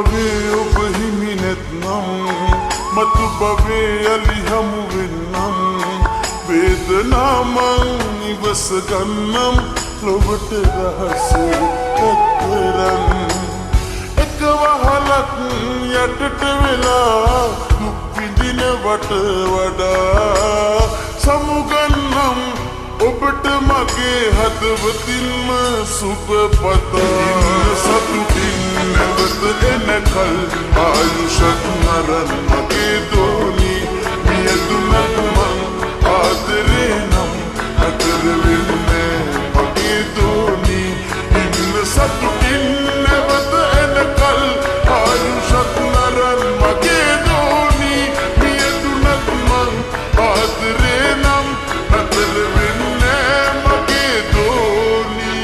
භවයේ ඔබ හිමි නැත්නම් මතු භවයේ අලි හමු වෙන්නම් වේදනාමං ඉවස ගන්නම් ලොවට රහස ඇත්තරන් එක වහලක් යටට වෙලා දුක් විඳිනවට වඩා සමුගන්නම් ඔබට මගේ හදවතින්ම සුබ පතා සතුටින් නැවත එනකල් ආයුෂක් නරන් මගේ දෝනි මියදුනත් මං ආදරේ නම් අතර වෙන්නේ මගේ දෝනි ඉන්න සතුටින් නැවත එනකල් ආයුෂක් නරන් මගේ දෝනි මියදුනත් මං ආදරේ නම් අතර වෙන්නේ මගේ දෝනි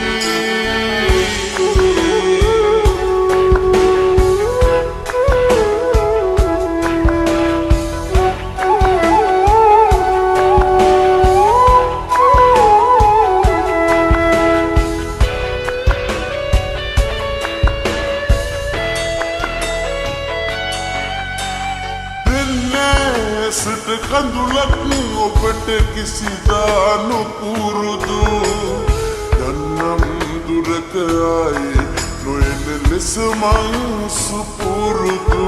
සිත කඳුලක් ඔබට කිසිදා නොපුරුදු යන්නම් දුරක ආයේ නොයන ලෙස මං සුපුරුදු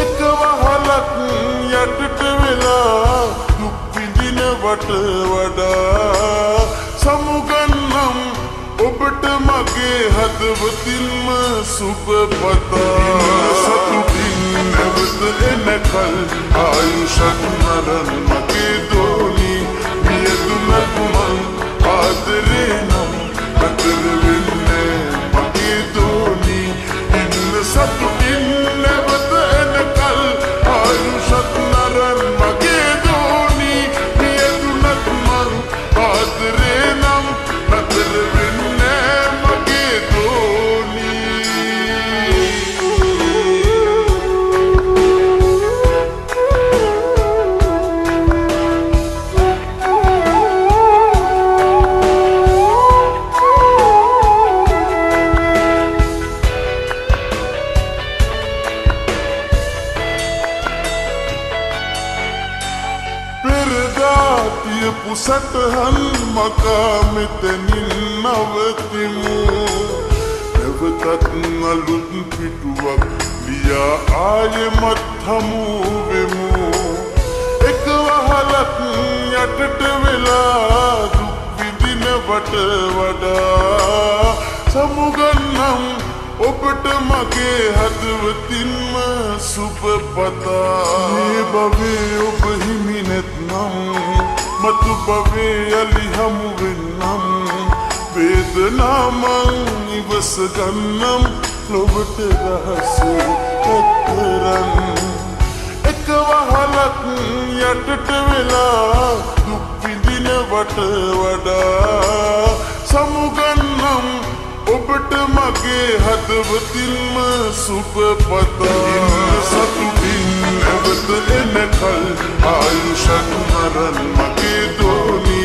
එක වහලක් යටට වෙලා දුක් විඳිනවට වඩා සමුගන්නම් ඔබට මගේ හදවතින්ම සුබ පතා සතුටින් නැවත එනකල් ආයුෂක් නරන් මගේ දෝනි මියදුනත් මං ආදරේ නම් අතර වෙන්නේ මගේ දෝනි ඉන්න සතුටින් නැවත එනකල් ආයුෂක් නරන් මගේ දෝනි මියදුනත් මං ආදරේ නම් අතර වෙන්නේ මගේ දෝනි සටහන් මකා මෙතනින් නවතිමු නැවතත් අලුත් පිටුවක් ලියා ආයෙමත් හමු වෙමු එක වහලක් යටට වෙලා දුක් විඳිනවට වඩා සමුගන්නම් ඔබට මගේ හදවතින්ම සුබ පතා මේ භවයේ ඔබ හිමි නැත්නම් මතු භවයේ අලි හමු වෙන්නම් වේදනාමං ඉවස ගන්නම් ලොවට රහස ඇත්තරන් එක වහලක් යටට වෙලා දුක් විඳිනවට වඩා සමුගන්නම් ඔබට මගේ හදවතින්ම සුබ පතා සතුටින් නැවත එනකල් ආයුෂක් නරන් මගේ දෝනි